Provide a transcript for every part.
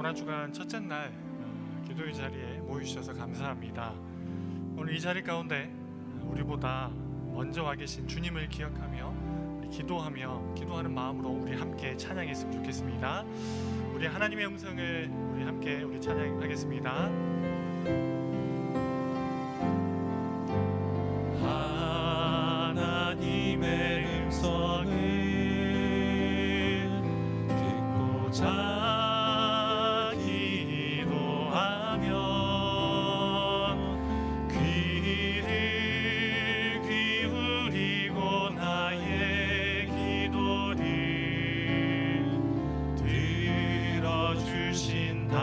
오늘 한 주간 첫째 날 기도의 자리에 모여주셔서 감사합니다. 오늘 이 자리 가운데 우리보다 먼저 와 계신 주님을 기억하며 우리 기도하는 마음으로 우리 함께 찬양했으면 좋겠습니다. 우리 하나님의 음성을 우리 함께 찬양하겠습니다. 하나님의 음성을 듣고 기도하면 귀를 기울이고 나의 기도를 들어주신다네.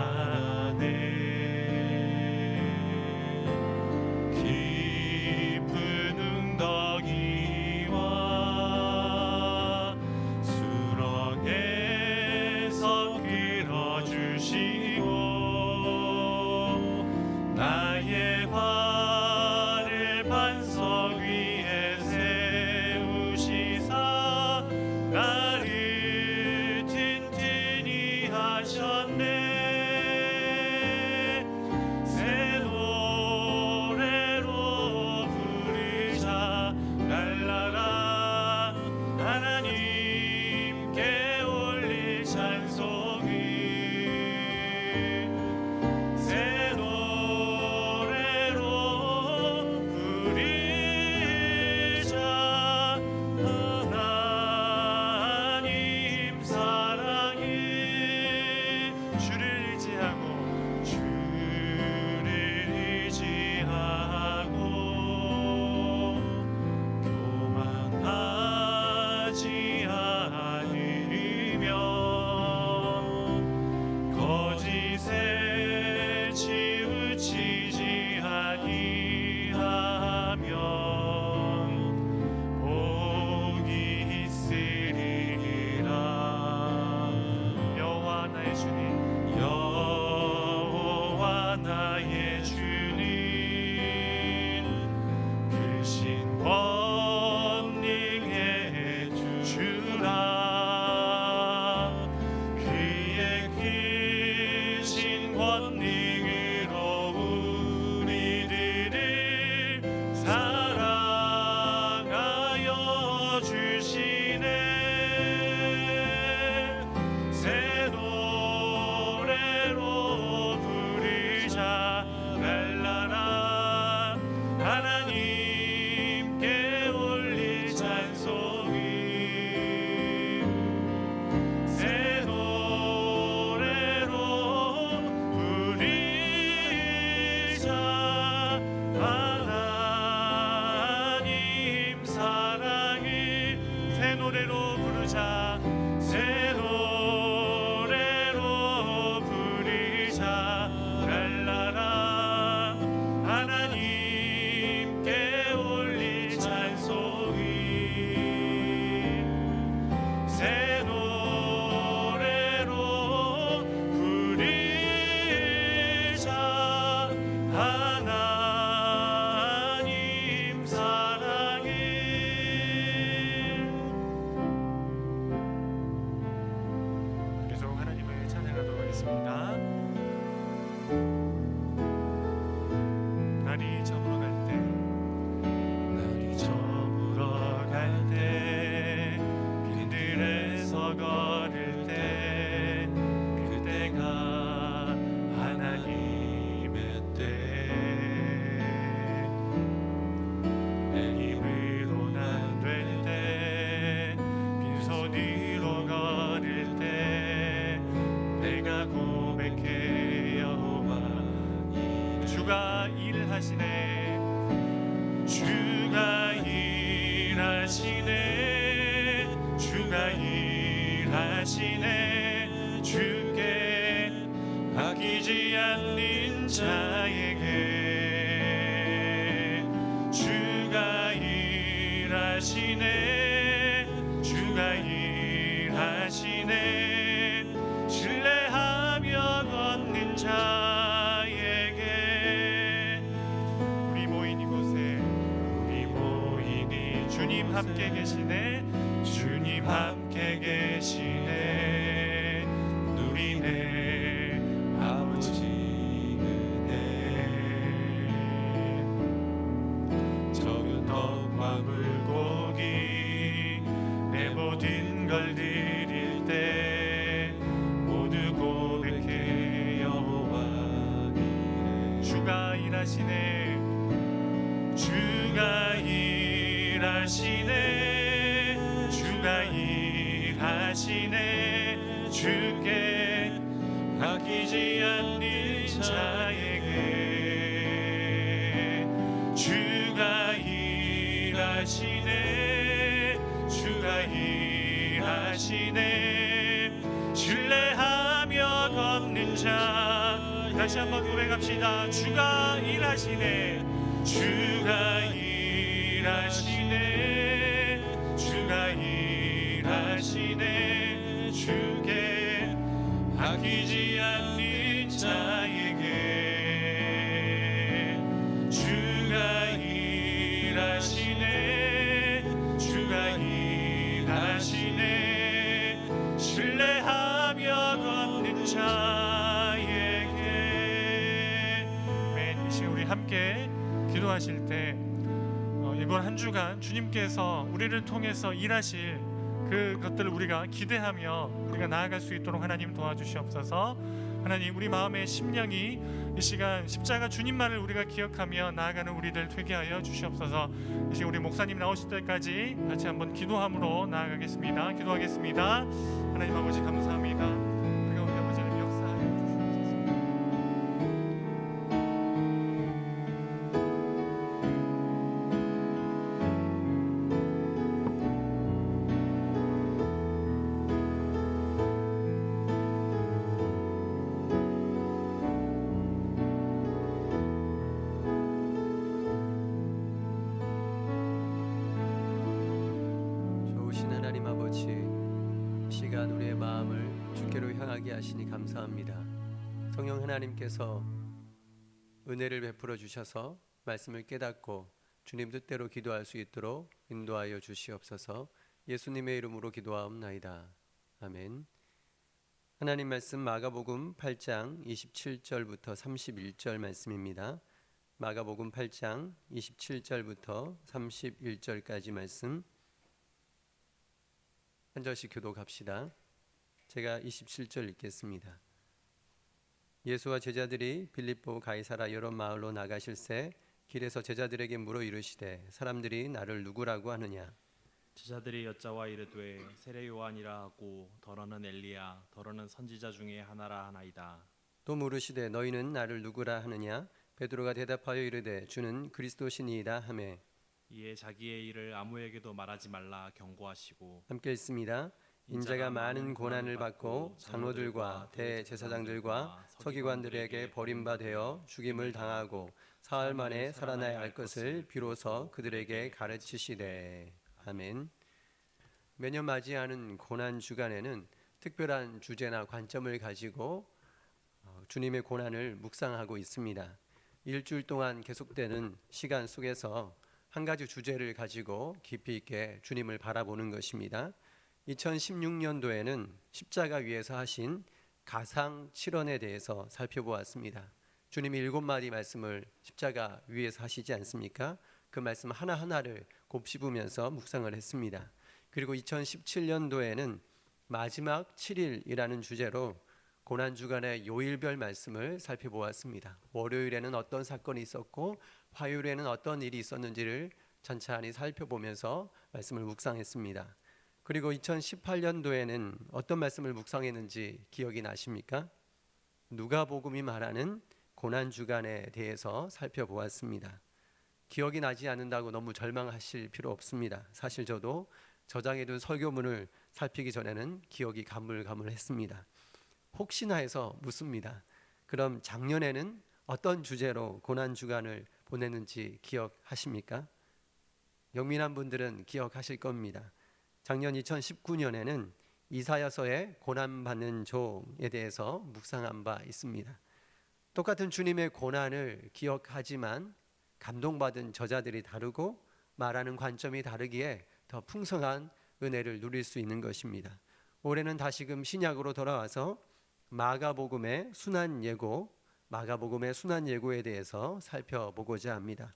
주께 아끼지 않는 자에게 주가 일하시네. 주가 일하시네. 신뢰하며 걷는 자에게 우리 모인 이곳에 주님 함께 계시네. 주님 함께 계시네. 누리네 일하시네. 주가 일하시네. 주가 일하시네. 주께 아끼지 않는 자에게 주가 일하시네. 주가 일하시네. 신뢰하며 걷는 자. 다시 한번 고백합시다. 주가 일하시네. 주가 일하시네. 주가 일하시네. 주께 아끼지 않는 자에게 주가 일하시네. 주가 일하시네. 신뢰하며 걷는 자에게. 아멘. 이 시간 우리 함께 기도하실 때 이번 한 주간 주님께서 우리를 통해서 일하실 그것들을 우리가 기대하며 우리가 나아갈 수 있도록 하나님 도와주시옵소서. 하나님, 우리 마음의 심령이 이 시간 십자가 주님만을 우리가 기억하며 나아가는 우리들 되게 하여 주시옵소서. 이 시간 우리 목사님 나오실 때까지 같이 한번 기도함으로 나아가겠습니다. 기도하겠습니다. 하나님 아버지 감사합니다. 우리 가운데 아버지 하나님 역사하여 주시옵소서. 하나님 아버지, 이 시간 우리의 마음을 주께로 향하게 하시니 감사합니다. 성령 하나님께서 은혜를 베풀어 주셔서 말씀을 깨닫고 주님 뜻대로 기도할 수 있도록 인도하여 주시옵소서. 예수님의 이름으로 기도하옵나이다. 아멘. 하나님 말씀 마가복음 8장 27절부터 31절 말씀입니다. 마가복음 8장 27절부터 31절까지 말씀 한 절씩 교독합시다. 제가 27절 읽겠습니다. 예수와 제자들이 빌립보 가이사라 여러 마을로 나가실새 길에서 제자들에게 물어 이르시되 사람들이 나를 누구라고 하느냐. 제자들이 여짜와 이르되 세례 요한이라 하고 더러는 엘리야 더러는 선지자 중에 하나라 하나이다. 또 물으시되 너희는 나를 누구라 하느냐. 베드로가 대답하여 이르되 주는 그리스도시니이다 하매 이에 자기의 일을 아무에게도 말하지 말라 경고하시고 함께 읽습니다. 인자가 많은 고난을 받고 장로들과 대제사장들과 서기관들에게 버림받아 죽임을 당하고 사흘 만에 살아나야 할 것을 비로소 그들에게 가르치시되. 아멘. 매년 맞이하는 고난 주간에는 특별한 주제나 관점을 가지고 주님의 고난을 묵상하고 있습니다. 일주일 동안 계속되는 시간 속에서 한 가지 주제를 가지고 깊이 있게 주님을 바라보는 것입니다. 2016년도에는 십자가 위에서 하신 가상 7원에 대해서 살펴보았습니다. 주님이 7마디 말씀을 십자가 위에서 하시지 않습니까? 그 말씀 하나하나를 곱씹으면서 묵상을 했습니다. 그리고 2017년도에는 마지막 7일이라는 주제로 고난주간의 요일별 말씀을 살펴보았습니다. 월요일에는 어떤 사건이 있었고 화요일에는 어떤 일이 있었는지를 천천히 살펴보면서 말씀을 묵상했습니다. 그리고 2018년도에는 어떤 말씀을 묵상했는지 기억이 나십니까? 누가복음이 말하는 고난주간에 대해서 살펴보았습니다. 기억이 나지 않는다고 너무 절망하실 필요 없습니다. 사실 저도 저장해둔 설교문을 살피기 전에는 기억이 가물가물했습니다. 혹시나 해서 묻습니다. 그럼 작년에는 어떤 주제로 고난주간을 보냈는지 기억하십니까? 영민한 분들은 기억하실 겁니다. 작년 2019년에는 이사야서의 고난받는 종에 대해서 묵상한 바 있습니다. 똑같은 주님의 고난을 기억하지만 감동받은 저자들이 다르고 말하는 관점이 다르기에 더 풍성한 은혜를 누릴 수 있는 것입니다. 올해는 다시금 신약으로 돌아와서 마가복음의 순환 예고에 대해서 살펴보고자 합니다.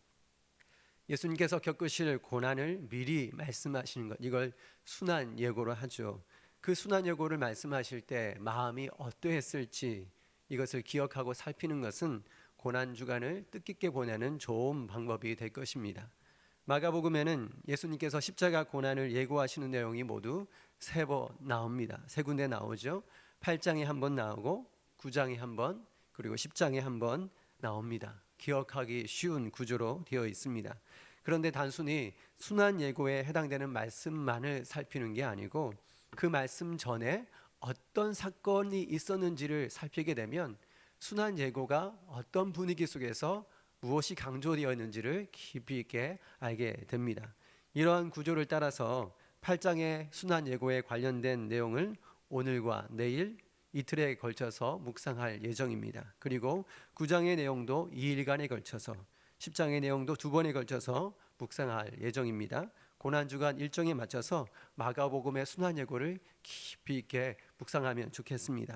예수님께서 겪으실 고난을 미리 말씀하시는 것, 이걸 순환 예고로 하죠. 그 순환 예고를 말씀하실 때 마음이 어떠했을지 이것을 기억하고 살피는 것은 고난 주간을 뜻깊게 보내는 좋은 방법이 될 것입니다. 마가복음에는 예수님께서 십자가 고난을 예고하시는 내용이 모두 3번 나옵니다. 3군데 나오죠. 8장에 한 번 나오고 9장에 한 번, 그리고 10장에 한 번 나옵니다. 기억하기 쉬운 구조로 되어 있습니다. 그런데 단순히 순환 예고에 해당되는 말씀만을 살피는 게 아니고 그 말씀 전에 어떤 사건이 있었는지를 살피게 되면 순환 예고가 어떤 분위기 속에서 무엇이 강조되어 있는지를 깊이 있게 알게 됩니다. 이러한 구조를 따라서 8장의 순환 예고에 관련된 내용을 오늘과 내일 이틀에 걸쳐서 묵상할 예정입니다. 그리고 9장의 내용도 2일간에 걸쳐서, 10장의 내용도 2번에 걸쳐서 묵상할 예정입니다. 고난주간 일정에 맞춰서 마가복음의 순환 예고를 깊이 있게 묵상하면 좋겠습니다.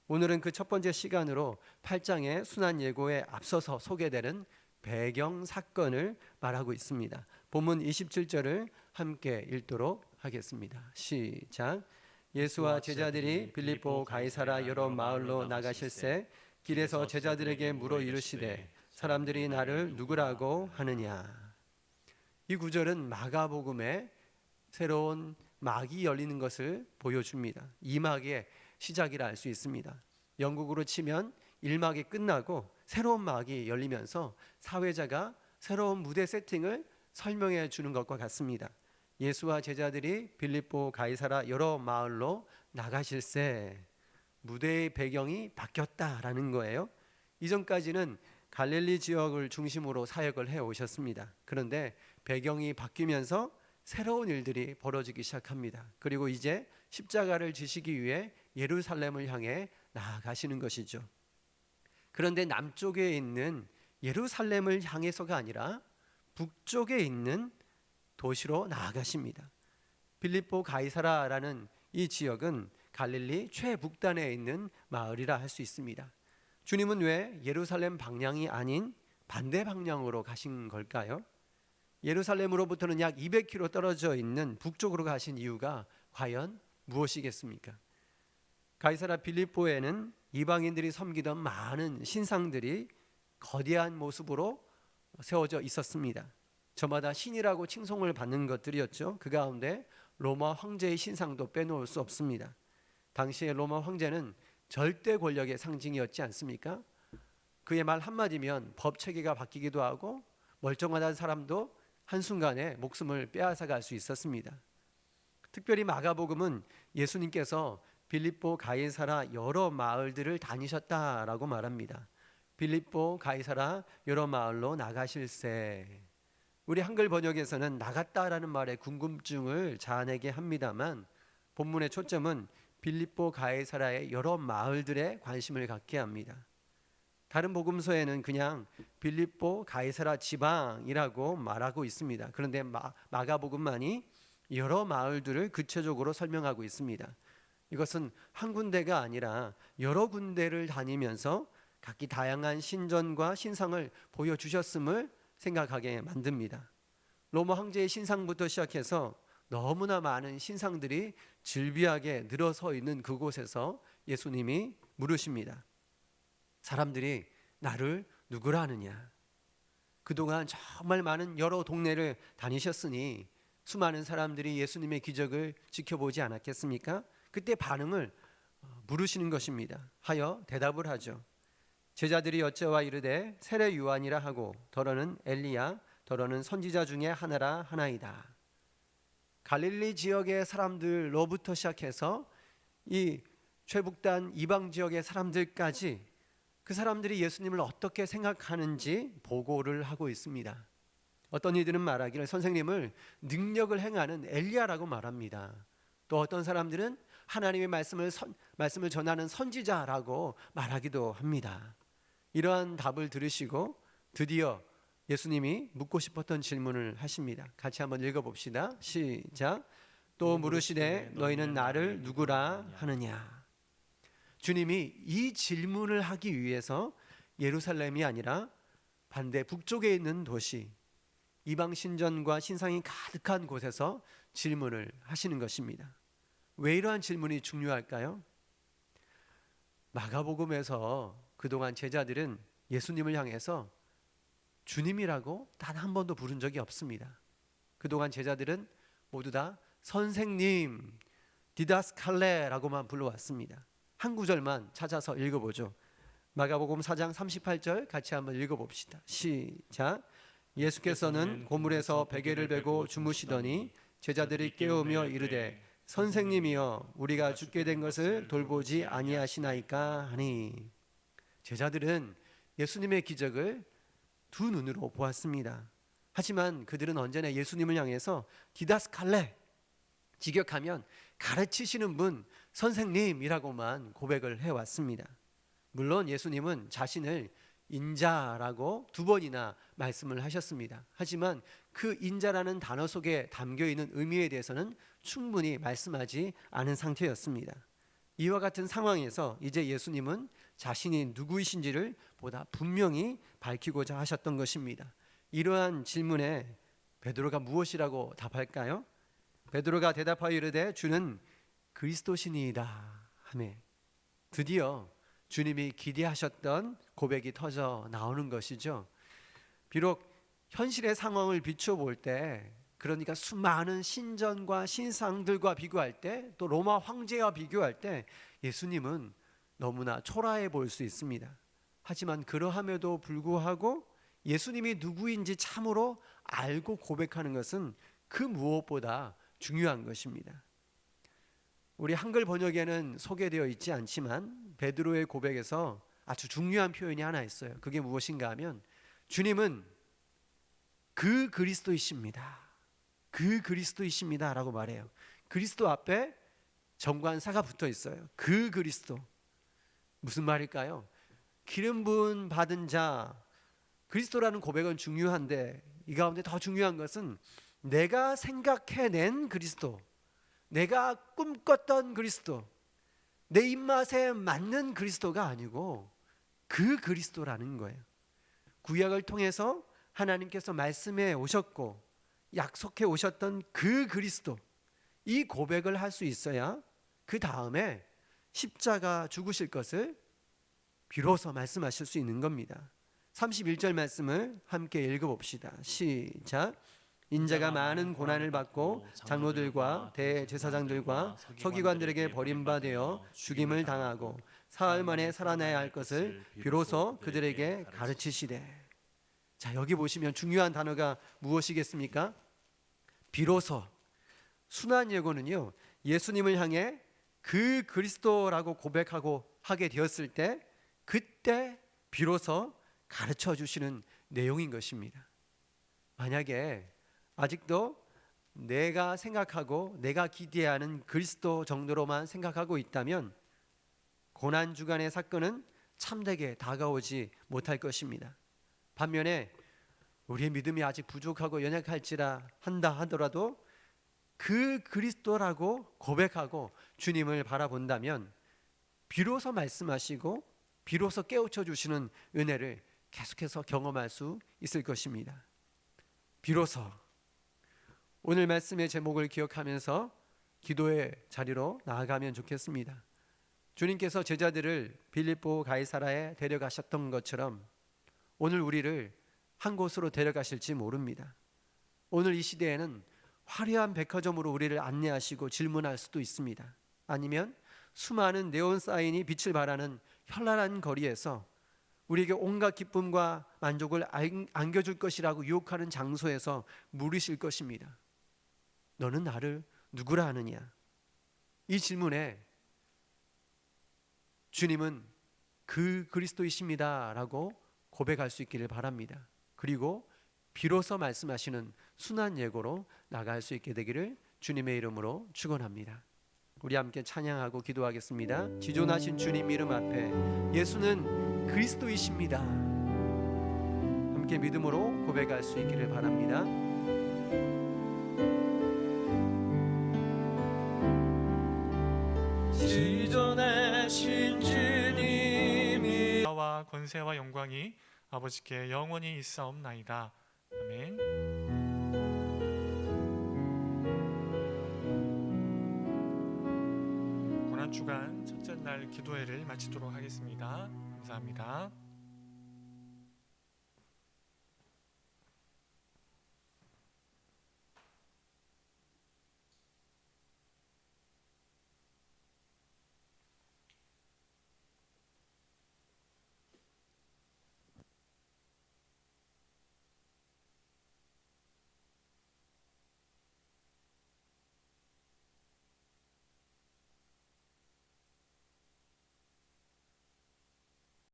오늘은 그 첫 번째 시간으로 8장의 순환 예고에 앞서서 소개되는 배경 사건을 말하고 있습니다. 본문 27절을 함께 읽도록 하겠습니다. 시작. 예수와 제자들이 빌립보 가이사라 여러 마을로 나가실새 길에서 제자들에게 물어 이르시되 사람들이 나를 누구라고 하느냐. 이 구절은 마가복음의 새로운 막이 열리는 것을 보여줍니다. 2막의 시작이라 할 수 있습니다. 영국으로 치면 1막이 끝나고 새로운 막이 열리면서 사회자가 새로운 무대 세팅을 설명해 주는 것과 같습니다. 예수와 제자들이 빌립보 가이사라 여러 마을로 나가실새, 무대의 배경이 바뀌었다라는 거예요. 이전까지는 갈릴리 지역을 중심으로 사역을 해 오셨습니다. 그런데 배경이 바뀌면서 새로운 일들이 벌어지기 시작합니다. 그리고 이제 십자가를 지시기 위해 예루살렘을 향해 나아가시는 것이죠. 그런데 남쪽에 있는 예루살렘을 향해서가 아니라 북쪽에 있는 도시로 나아가십니다. 빌립보 가이사라라는 이 지역은 갈릴리 최북단에 있는 마을이라 할 수 있습니다. 주님은 왜 예루살렘 방향이 아닌 반대 방향으로 가신 걸까요? 예루살렘으로부터는 약 200km 떨어져 있는 북쪽으로 가신 이유가 과연 무엇이겠습니까? 가이사라 빌립보에는 이방인들이 섬기던 많은 신상들이 거대한 모습으로 세워져 있었습니다. 저마다 신이라고 칭송을 받는 것들이었죠. 그 가운데 로마 황제의 신상도 빼놓을 수 없습니다. 당시의 로마 황제는 절대 권력의 상징이었지 않습니까? 그의 말 한마디면 법 체계가 바뀌기도 하고 멀쩡하다는 사람도 한순간에 목숨을 빼앗아갈 수 있었습니다. 특별히 마가복음은 예수님께서 빌립보 가이사라 여러 마을들을 다니셨다라고 말합니다. 빌립보 가이사라 여러 마을로 나가실새. 우리 한글 번역에서는 나갔다라는 말에 궁금증을 자아내게 합니다만 본문의 초점은 빌립보 가이사라의 여러 마을들에 관심을 갖게 합니다. 다른 복음서에는 그냥 빌립보 가이사라 지방이라고 말하고 있습니다. 그런데 마가복음만이 여러 마을들을 구체적으로 설명하고 있습니다. 이것은 한 군데가 아니라 여러 군데를 다니면서 각기 다양한 신전과 신상을 보여주셨음을 생각하게 만듭니다. 로마 황제의 신상부터 시작해서 너무나 많은 신상들이 질비하게 늘어서 있는 그곳에서 예수님이 물으십니다. 사람들이 나를 누구라 하느냐? 그동안 정말 많은 여러 동네를 다니셨으니 수많은 사람들이 예수님의 기적을 지켜보지 않았겠습니까? 그때 반응을 물으시는 것입니다. 하여 대답을 하죠. 제자들이 여짜와 이르되 세례 요한이라 하고 더러는 엘리야 더러는 선지자 중에 하나라 하나이다. 갈릴리 지역의 사람들로부터 시작해서 이 최북단 이방 지역의 사람들까지 그 사람들이 예수님을 어떻게 생각하는지 보고를 하고 있습니다. 어떤 이들은 말하기를 선생님을 능력을 행하는 엘리야라고 말합니다. 또 어떤 사람들은 하나님의 말씀을 전하는 선지자라고 말하기도 합니다. 이러한 답을 들으시고 드디어 예수님이 묻고 싶었던 질문을 하십니다. 같이 한번 읽어봅시다. 시작. 또 물으시되 너희는 나를 누구라 하느냐? 주님이 이 질문을 하기 위해서 예루살렘이 아니라 반대 북쪽에 있는 도시, 이방 신전과 신상이 가득한 곳에서 질문을 하시는 것입니다. 왜 이러한 질문이 중요할까요? 마가복음에서 그동안 제자들은 예수님을 향해서 주님이라고 단 한 번도 부른 적이 없습니다. 그동안 제자들은 모두 다 선생님, 디다스칼레라고만 불러왔습니다. 한 구절만 찾아서 읽어보죠. 마가복음 4장 38절 같이 한번 읽어봅시다. 시작. 예수께서는 고물에서 베개를 베고 주무시더니 제자들이 깨우며 이르되 선생님이여 우리가 죽게 된 것을 돌보지 아니하시나이까 하니. 제자들은 예수님의 기적을 두 눈으로 보았습니다. 하지만 그들은 언제나 예수님을 향해서 디다스칼레, 직역하면 가르치시는 분, 선생님이라고만 고백을 해왔습니다. 물론 예수님은 자신을 인자라고 두 번이나 말씀을 하셨습니다. 하지만 그 인자라는 단어 속에 담겨있는 의미에 대해서는 충분히 말씀하지 않은 상태였습니다. 이와 같은 상황에서 이제 예수님은 자신이 누구이신지를 보다 분명히 밝히고자 하셨던 것입니다. 이러한 질문에 베드로가 무엇이라고 답할까요? 베드로가 대답하여 이르되 주는 그리스도시니이다 하며 드디어 주님이 기대하셨던 고백이 터져 나오는 것이죠. 비록 현실의 상황을 비춰볼 때, 그러니까 수많은 신전과 신상들과 비교할 때, 또 로마 황제와 비교할 때 예수님은 너무나 초라해 보일 수 있습니다. 하지만 그러함에도 불구하고 예수님이 누구인지 참으로 알고 고백하는 것은 그 무엇보다 중요한 것입니다. 우리 한글 번역에는 소개되어 있지 않지만 베드로의 고백에서 아주 중요한 표현이 하나 있어요. 그게 무엇인가 하면 주님은 그 그리스도이십니다. 그 그리스도이십니다 라고 말해요. 그리스도 앞에 정관사가 붙어 있어요. 그 그리스도. 무슨 말일까요? 기름 부음 받은 자, 그리스도라는 고백은 중요한데 이 가운데 더 중요한 것은 내가 생각해낸 그리스도, 내가 꿈꿨던 그리스도, 내 입맛에 맞는 그리스도가 아니고 그 그리스도라는 거예요. 구약을 통해서 하나님께서 말씀해 오셨고 약속해 오셨던 그 그리스도, 이 고백을 할 수 있어야 그 다음에 십자가 죽으실 것을 비로소 말씀하실 수 있는 겁니다. 31절 말씀을 함께 읽어봅시다. 시작. 인자가 많은 고난을 받고 장로들과 대제사장들과 서기관들에게 버림받아 죽임을 당하고 사흘 만에 살아나야 할 것을 비로소 그들에게 가르치시되. 자, 여기 보시면 중요한 단어가 무엇이겠습니까? 비로소. 순환 예고는요, 예수님을 향해 그 그리스도라고 고백하고 하게 되었을 때 그때 비로소 가르쳐 주시는 내용인 것입니다. 만약에 아직도 내가 생각하고 내가 기대하는 그리스도 정도로만 생각하고 있다면 고난 주간의 사건은 참되게 다가오지 못할 것입니다. 반면에 우리의 믿음이 아직 부족하고 연약할지라 한다 하더라도 그 그리스도라고 고백하고 주님을 바라본다면 비로소 말씀하시고 비로소 깨우쳐 주시는 은혜를 계속해서 경험할 수 있을 것입니다. 비로소. 오늘 말씀의 제목을 기억하면서 기도의 자리로 나아가면 좋겠습니다. 주님께서 제자들을 빌립보 가이사라에 데려가셨던 것처럼 오늘 우리를 한 곳으로 데려가실지 모릅니다. 오늘 이 시대에는 화려한 백화점으로 우리를 안내하시고 질문할 수도 있습니다. 아니면 수많은 네온 사인이 빛을 발하는 현란한 거리에서 우리에게 온갖 기쁨과 만족을 안겨줄 것이라고 유혹하는 장소에서 물으실 것입니다. 너는 나를 누구라 하느냐? 이 질문에 주님은 그 그리스도이십니다 라고 고백할 수 있기를 바랍니다. 그리고 비로소 말씀하시는 순한 예고로 나갈 수 있게 되기를 주님의 이름으로 축원합니다. 우리 함께 찬양하고 기도하겠습니다. 지존하신 주님 이름 앞에 예수는 그리스도이십니다. 함께 믿음으로 고백할 수 있기를 바랍니다. 지존하신 주님이 나와 권세와 영광이 아버지께 영원히 있사옵나이다. 아멘. 고난주간 첫째 날 기도회를 마치도록 하겠습니다. 감사합니다.